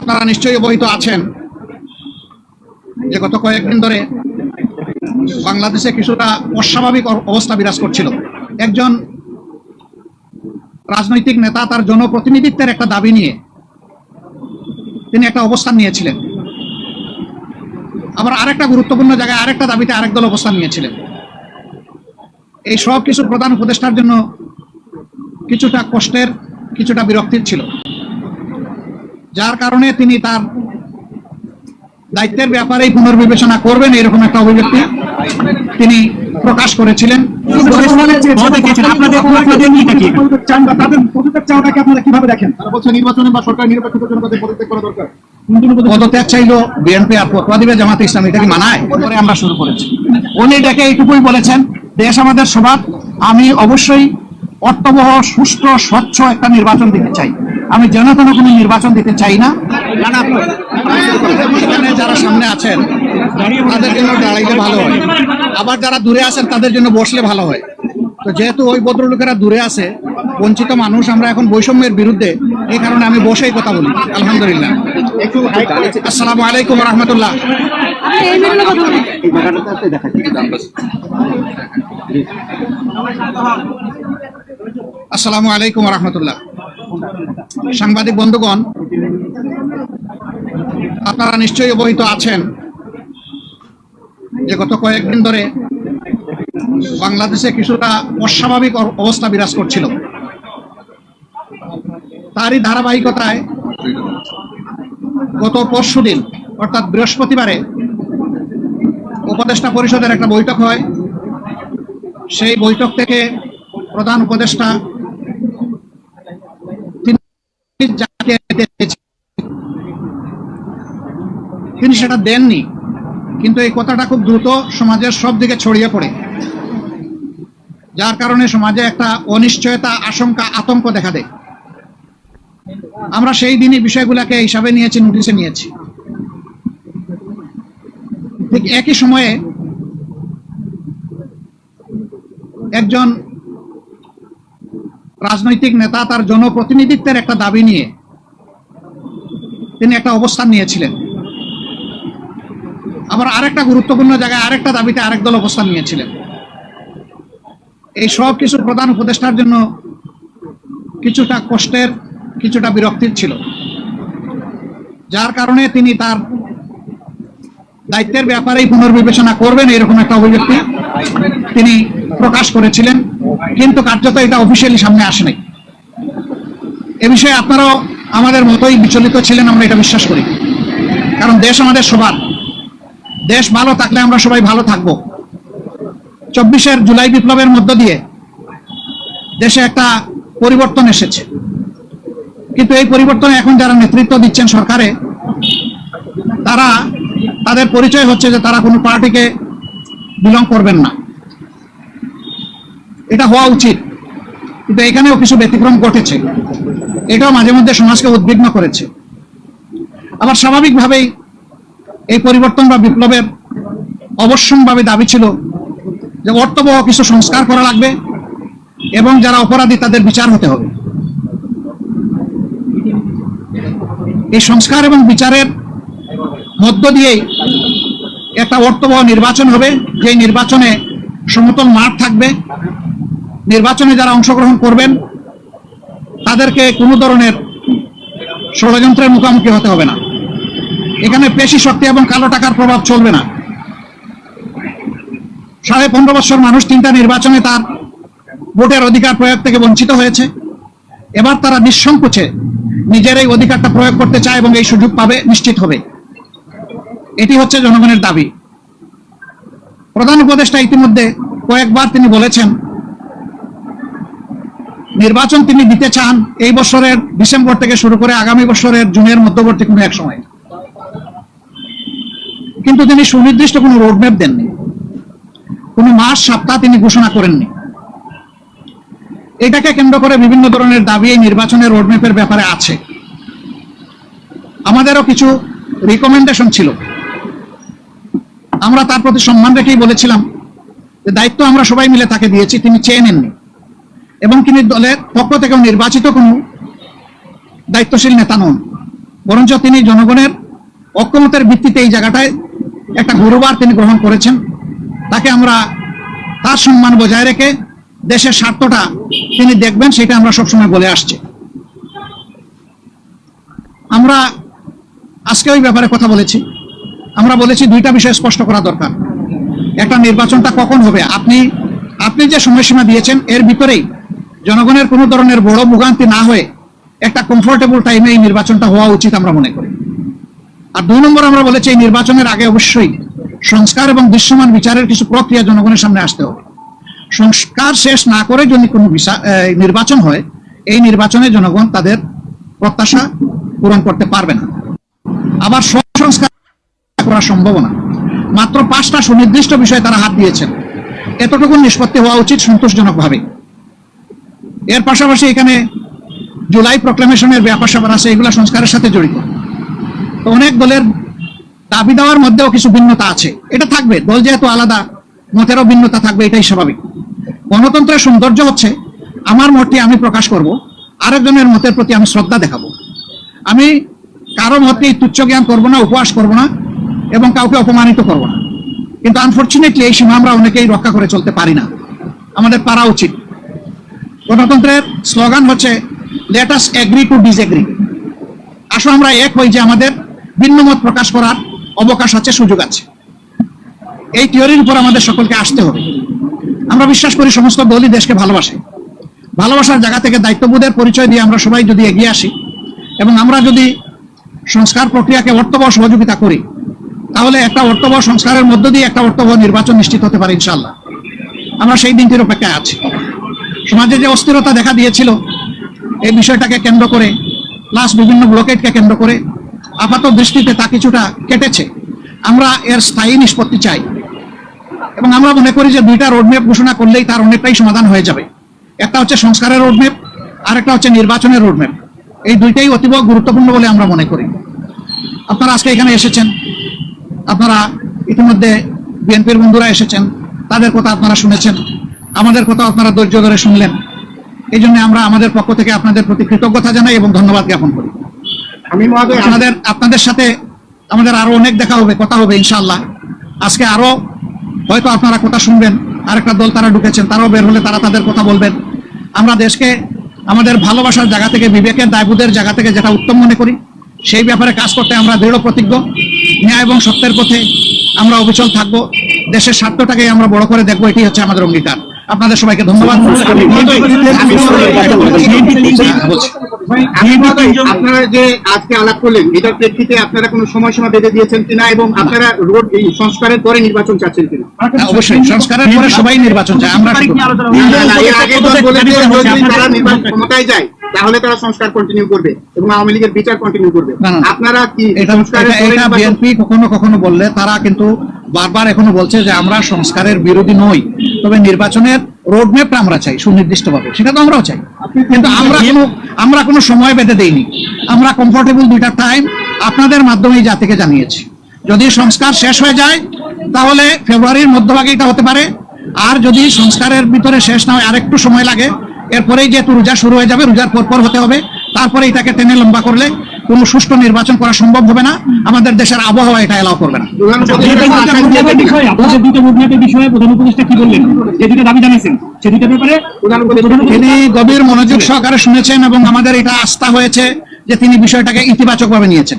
আপনারা নিশ্চয়ই অবহিত আছেন যে গত কয়েকদিন ধরে বাংলাদেশে কিছুটা অস্বাভাবিক অবস্থা বিরাজ করছিল। একজন রাজনৈতিক নেতা তার জনপ্রতিনিধিত্বের একটা দাবি নিয়ে তিনি একটা অবস্থান নিয়েছিলেন, আবার আরেকটা গুরুত্বপূর্ণ জায়গায় আরেকটা দাবিতে আরেক দল অবস্থান নিয়েছিলেন। এই সব কিছু প্রধান উপদেষ্টার জন্য কিছুটা কষ্টের, কিছুটা বিরক্তির ছিল, যার কারণে তিনি তার দায়িত্বের ব্যাপারেই পুনর্বিবেচনা করবেন এরকম একটা অভিব্যক্তি তিনি প্রকাশ করেছিলেন। পদত্যাগ চাইলো বিএনপি আর ফতোয়া দিবে জামাতে ইসলামী, এটা কি মানায়? পরে আমরা শুরু করেছি। উনি ডেকে এইটুকুই বলেছেন, দেশ আমাদের সবার, আমি অবশ্যই অর্থবহ, সুষ্ঠু, স্বচ্ছ একটা নির্বাচন দিতে চাই, আমি যেন কোনো নির্বাচন দিতে চাই না। যারা সামনে আছেন তাদের জন্য দাঁড়াইলে ভালো হয়, আবার যারা দূরে আছেন তাদের জন্য বসলে ভালো হয়। তো যেহেতু ওই ভদ্রলোকেরা দূরে আছে, বঞ্চিত মানুষ, আমরা এখন বৈষম্যের বিরুদ্ধে, এই কারণে আমি বসেই কথা বলি। আলহামদুলিল্লাহ। আসসালামু আলাইকুম রহমতুল্লাহ। আসসালামু আলাইকুম রহমতুল্লাহ। সাংবাদিক বন্ধুগণ, আপনারা নিশ্চয়ই অবহিত আছেন যে গত কয়েকদিন ধরে বাংলাদেশে কিছুটা অস্বাভাবিক অবস্থা বিরাজ করছিল। তারই ধারাবাহিকতায় গত পরশুদিন অর্থাৎ বৃহস্পতিবারে উপদেষ্টা পরিষদের একটা বৈঠক হয়। সেই বৈঠক থেকে প্রধান উপদেষ্টা তিনি সেটা দেননি, কিন্তু এই কথাটা খুব দ্রুত সমাজের সব দিকে ছড়িয়ে পড়ে, যার কারণে সমাজে একটা অনিশ্চয়তা, আশঙ্কা, আতঙ্ক দেখা দেয়। আমরা সেই দিনই বিষয়গুলোকে হিসাবে নিয়েছি, নোটিশে নিয়েছি। ঠিক একই সময়ে একজন রাজনৈতিক নেতা তার জনপ্রতিনিধিত্বের একটা দাবি নিয়ে তিনি একটা অবস্থান নিয়েছিলেন, আবার আরেকটা গুরুত্বপূর্ণ জায়গায় আরেকটা দাবিতে আরেক দল অবস্থান নিয়েছিলেন। এই সব কিছু প্রধান উপদেষ্টার জন্য কিছুটা কষ্টের, কিছুটা বিরক্তির ছিল, যার কারণে তিনি তার দায়িত্বের ব্যাপারেই পুনর্বিবেচনা করবেন এরকম একটা অভিব্যক্তি তিনি প্রকাশ করেছিলেন, কিন্তু কার্যত এটা অফিসিয়ালি সামনে আসেনি। এ বিষয়ে আপনারাও আমাদের মতোই বিচলিত ছিলেন, আমরা এটা বিশ্বাস করি। কারণ দেশ আমাদের সবার, দেশ ভালো থাকলে আমরা সবাই ভালো থাকবো। 24 জুলাই বিপ্লবের মধ্য দিয়ে দেশে একটা পরিবর্তন এসেছে, কিন্তু এই পরিবর্তনে এখন যারা নেতৃত্ব দিচ্ছেন সরকারে, তারা তাদের পরিচয় হচ্ছে যে তারা কোনো পার্টিকে বিলং করবেন না। এটা হওয়া উচিত, কিন্তু এখানেও কিছু ব্যতিক্রম ঘটেছে, এটাও মাঝে মধ্যে সমাজকে উদ্বিগ্ন করেছে। আবার স্বাভাবিকভাবেই এই পরিবর্তন বা বিপ্লবের অবশ্যম্ভাবী দাবি ছিল যে অর্থবহ কিছু সংস্কার করা লাগবে এবং যারা অপরাধী তাদের বিচার হতে হবে। এই সংস্কার এবং বিচারের মধ্য দিয়েই একটা অর্থবহ নির্বাচন হবে, যে নির্বাচনে সমতল মাঠ থাকবে। নির্বাচনে যারা অংশগ্রহণ করবেন তাদেরকে কোনো ধরনের ষড়যন্ত্রের মুখোমুখি হতে হবে না। এখানে পেশি শক্তি এবং কালো টাকার প্রভাব চলবে না। 15.5 বছর মানুষ 3টা নির্বাচনে তার ভোটের অধিকার প্রয়োগ থেকে বঞ্চিত হয়েছে। এবার তারা নিঃসংকোচে নিজের এই অধিকারটা প্রয়োগ করতে চায় এবং এই সুযোগ পাবে, নিশ্চিত হবে। এটি হচ্ছে জনগণের দাবি। প্রধান উপদেষ্টা ইতিমধ্যে কয়েকবার তিনি বলেছেন নির্বাচন তিনি দিতে চান এই বছরের ডিসেম্বর থেকে শুরু করে আগামী বছরের জুনের মধ্যবর্তী কোনো এক সময়, কিন্তু তিনি সুনির্দিষ্ট কোনো রোডম্যাপ দেননি, কোনো মাস সপ্তাহ তিনি ঘোষণা করেননি। এটাকে কেন্দ্র করে বিভিন্ন ধরনের দাবি এই নির্বাচনের রোডম্যাপের ব্যাপারে আছে। আমাদেরও কিছু রিকমেন্ডেশন ছিল, আমরা তার প্রতি সম্মান রেখেই বলেছিলাম যে দায়িত্ব আমরা সবাই মিলে তাকে দিয়েছি, তিনি চেয়ে নেননি এবং তিনি দলের পক্ষ থেকেও নির্বাচিত কোনো দায়িত্বশীল নেতা নন। বরঞ্চ তিনি জনগণের ঐক্যমতের ভিত্তিতে এই জায়গাটায় একটা গুরুবার তিনি গ্রহণ করেছেন। তাকে আমরা তার সম্মান বজায় রেখে দেশের স্বার্থটা তিনি দেখবেন, সেটা আমরা সবসময় বলে আসছি। আমরা আজকে ওই ব্যাপারে কথা বলেছি। আমরা বলেছি দুইটা বিষয় স্পষ্ট করা দরকার। একটা, নির্বাচনটা কখন হবে, আপনি যে সময়সীমা দিয়েছেন এর ভিতরেই জনগণের কোনো ধরনের বড় ভোগান্তি না হয়ে একটা কমফোর্টেবল টাইমে এই নির্বাচনটা হওয়া উচিত আমরা মনে করি। আর 2 নম্বর, আমরা বলেছি এই নির্বাচনের আগে অবশ্যই সংস্কার এবং দৃশ্যমান বিচারের কিছু প্রক্রিয়া জনগণের সামনে আসতে হবে। সংস্কার শেষ না করে যদি কোনো নির্বাচন হয়, এই নির্বাচনে জনগণ তাদের প্রত্যাশা পূরণ করতে পারবে না। আবার সংস্কার করা সম্ভব না। মাত্র 5টা সুনির্দিষ্ট বিষয়ে তারা হাত দিয়েছেন, এতটুকু নিষ্পত্তি হওয়া উচিত সন্তোষজনকভাবে। এর পাশাপাশি এখানে জুলাই প্রক্লেমেশনের ব্যাপার স্যাপার আছে, এগুলো সংস্কারের সাথে জড়িত। তো অনেক দলের দাবি দেওয়ার মধ্যেও কিছু ভিন্নতা আছে, এটা থাকবে, দল যেহেতু আলাদা, মতেরও ভিন্নতা থাকবে, এটাই স্বাভাবিক। গণতন্ত্রের সৌন্দর্য হচ্ছে আমার মতটি আমি প্রকাশ করব, আরেকজনের মতের প্রতি আমি শ্রদ্ধা দেখাবো। আমি কারো মতকে তুচ্ছ জ্ঞান করবো না, উপহাস করবো না, এবং কাউকে অপমানিত করব না। কিন্তু আনফরচুনেটলি এই সীমা আমরা অনেকেই রক্ষা করে চলতে পারি না, আমাদের পারা উচিত। গণতন্ত্রের স্লোগান হচ্ছে let us agree to disagree. আসো আমরা এক হই যে আমাদের ভিন্ন মত প্রকাশ করার অবকাশ আছে, সুযোগ আছে। এই থিওরির উপর আমাদের সকলকে আসতে হবে। আমরা বিশ্বাস করি সমস্ত দলই দেশকে ভালোবাসে। ভালোবাসার জায়গা থেকে দায়িত্ববোধের পরিচয় দিয়ে আমরা সবাই যদি এগিয়ে আসি এবং আমরা যদি সংস্কার প্রক্রিয়াকে অর্থবহ সহযোগিতা করি, তাহলে একটা অর্থবহ সংস্কারের মধ্য দিয়ে একটা অর্থবহ নির্বাচন নিশ্চিত হতে পারে ইনশাআল্লাহ। আমরা সেই দিনটির অপেক্ষায় আছি। সমাজে যে অস্থিরতা দেখা দিয়েছিল এই বিষয়টাকে কেন্দ্র করে, প্লাস বিভিন্ন ব্লকেটকে কেন্দ্র করে আপাত দৃষ্টিতে তা কিছুটা কেটেছে। আমরা এর স্থায়ী নিষ্পত্তি চাই এবং আমরা মনে করি যে 2টা রোডম্যাপ ঘোষণা করলেই তার অনেকটাই সমাধান হয়ে যাবে। একটা হচ্ছে সংস্কারের রোডম্যাপ, আর একটা হচ্ছে নির্বাচনের রোডম্যাপ। এই দুইটাই অতীব গুরুত্বপূর্ণ বলে আমরা মনে করি। আপনারা আজকে এখানে এসেছেন, আপনারা ইতিমধ্যে বিএনপির বন্ধুরা এসেছেন, তাদের কথা আপনারা শুনেছেন, আমাদের কথা আপনারা ধৈর্য ধরে শুনলেন। এই জন্য আমরা আমাদের পক্ষ থেকে আপনাদের প্রতি কৃতজ্ঞতা জানাই এবং ধন্যবাদ জ্ঞাপন করি। আপনাদের সাথে আমাদের আরো অনেক দেখা হবে, কথা হবে ইনশাআল্লাহ। আজকে আরো হয়তো আপনারা কথা শুনবেন, আরেকটা দল তারা ঢুকেছেন, তারাও বের হলে তারা তাদের কথা বলবেন। আমরা দেশকে আমাদের ভালোবাসার জায়গা থেকে, বিবেকের দায়বোধের জায়গা থেকে যেটা উত্তম মনে করি, সেই ব্যাপারে কাজ করতে আমরা দৃঢ় প্রতিজ্ঞ। ন্যায় এবং সত্যের পথে আমরা অবিচল থাকবো, দেশের স্বার্থটাকে আমরা বড় করে দেখবো, এটি হচ্ছে আমাদের অঙ্গীকার। আপনাদের সবাইকে ধন্যবাদ। আপনারা যে আজকে আলাপ করলেন, এটার প্রেক্ষিতে আপনারা কোনো সময়সীমা বেঁধে দিয়েছেন কিনা এবং আপনারা রোড সংস্কারের পরে নির্বাচন চাচ্ছেন কিনা? অবশ্যই সংস্কারের পরে সবাই নির্বাচন চায়। আমরা তারা নির্বাচন ক্ষমতায় যায় তাহলে তারা সংস্কার কন্টিনিউ করবে এবং আওয়ামী লীগের বিচার কন্টিনিউ করবে। আপনারা কি এটা বিএনপি কখনো কখনো বললে, তারা কিন্তু বারবার এখনো বলছে যে আমরা সংস্কারের বিরোধী নই, তবে নির্বাচনের রোডম্যাপটা আমরা চাই সুনির্দিষ্টভাবে, সেটা তো আমরাও চাই। কিন্তু আমরা কোনো সময় বেঁধে দেইনি। আমরা কমফোর্টেবল 2টা টাইম আপনাদের মাধ্যমে জাতিকে জানিয়েছি। যদি সংস্কার শেষ হয়ে যায় তাহলে ফেব্রুয়ারির মধ্যভাগে এটা হতে পারে, আর যদি সংস্কারের ভিতরে শেষ না হয় আরেকটু সময় লাগে, এরপরেই যেহেতু রোজা শুরু হয়ে যাবে, রোজার পর হতে হবে, তারপরে এটাকে টেনে লম্বা করলে কোনো সুষ্ঠু নির্বাচন করা সম্ভব হবে না। আমাদের দেশের আবহাওয়া এটা এলাও করবে না। তিনি গভীর মনোযোগ সহকারে শুনেছেন এবং আমাদের এটা আস্থা হয়েছে যে তিনি বিষয়টাকে ইতিবাচক ভাবে নিয়েছেন।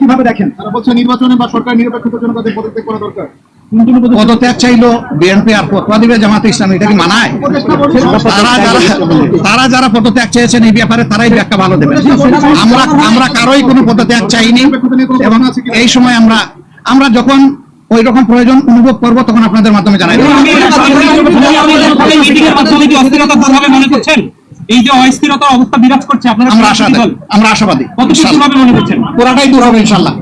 কিভাবে দেখেন? তারা বলছে নির্বাচনে বা সরকার নিরপেক্ষতার জন্য তাদের পদত্যাগ করা দরকার। পদত্যাগ চাইলো বিএনপি আর ফতোয়া দিবে জামাতে ইসলামী, এটা কি মানায়? তারা যারা পদত্যাগ চেয়েছেন এই ব্যাপারে তারাই ব্যাখ্যা ভালো দেবে। আমরা কারোই কোনো পদত্যাগ চাইনি এবং এই সময় আমরা যখন ওই রকম প্রয়োজন অনুভব করবো তখন আপনাদের মাধ্যমে জানাই দেব। এই যে অস্থিরতার অবস্থা বিরাজ করছে, আমরা আশাবাদী মনে করছেন পুরাটাই দূর হবে ইনশাল্লাহ।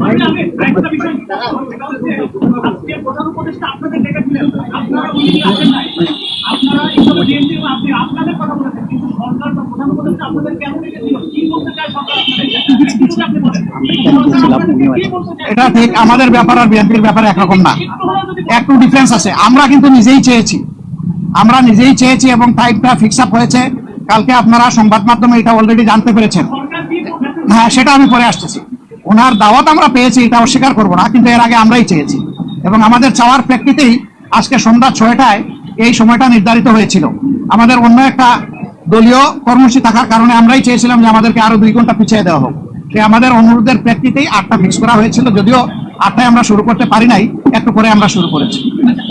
এটা ঠিক, আমাদের ব্যাপার আর বিএনপির ব্যাপারে একরকম না, একটু ডিফারেন্স আছে। আমরা কিন্তু নিজেই চেয়েছি আমরা নিজেই চেয়েছি এবং টাইমটা ফিক্স আপ হয়েছে। কালকে আপনারা সংবাদ মাধ্যমে এটা অলরেডি জানতে পেরেছেন। হ্যাঁ, সেটা আমি পরে আসতেছি। ওনার দাওয়াত আমরা পেয়েছি, এটা অস্বীকার করবো না, কিন্তু এর আগে আমরাই চেয়েছি এবং আমাদের চাওয়ার প্রেক্ষিতেই আজকে সন্ধ্যা 6টায় এই সময়টা নির্ধারিত হয়েছিল। আমাদের অন্য একটা দলীয় কর্মসূচি থাকার কারণে আমরাই চেয়েছিলাম যে আমাদেরকে আরো 2 ঘন্টা পিছিয়ে দেওয়া হোক। সে আমাদের অনুরোধের প্রেক্ষিতেই 8টা ফিক্স করা হয়েছিল, যদিও 8টায় আমরা শুরু করতে পারি নাই, একটু পরে আমরা শুরু করেছি।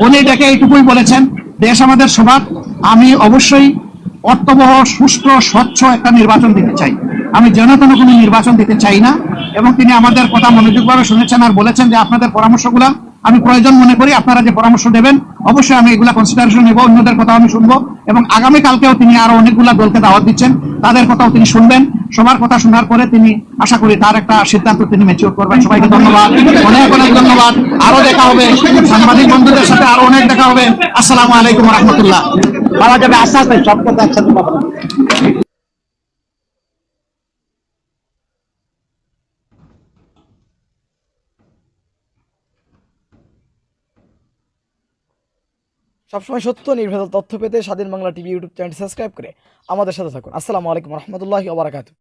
উনি ডেকে এইটুকুই বলেছেন, দেশ আমাদের সবার, আমি অবশ্যই অর্থবহ, সুষ্ঠু, স্বচ্ছ একটা নির্বাচন দিতে চাই, আমি যেন তেন কোনো নির্বাচন দিতে চাই না। এবং তিনি আমাদের কথা মনোযোগভাবে শুনেছেন আর বলেছেন যে আপনাদের পরামর্শগুলো আমি প্রয়োজন মনে করি, আপনারা যে পরামর্শ দেবেন অবশ্যই আমি এগুলা কনসিডারেশন নেব, অন্যদের কথা আমি শুনবো এবং আগামীকালকেও তিনি আরো অনেকগুলা দলকে দাওয়াত দিচ্ছেন, তাদের কথাও তিনি শুনবেন। সবার কথা শোনার পরে তিনি আশা করি তার একটা সিদ্ধান্ত তিনি ম্যাচিউর করবেন। সবাইকে ধন্যবাদ, অনেক অনেক ধন্যবাদ। আরো দেখা হবে, সাংবাদিক বন্ধুদের সাথে আরো অনেক দেখা হবে। আসসালামু আলাইকুম রহমতুল্লাহ। পাওয়া যাবে আস্তে আস্তে, সব কথা একসাথে পাবো। সবসময় সত্য নির্ভেজাল তথ্য পেতে স্বাধীন Bangla TV YouTube channel subscribe করে আমাদের সাথে থাকুন। আসসালামু আলাইকুম রহমতুল্লাহি ওয়া বারাকাতুহু।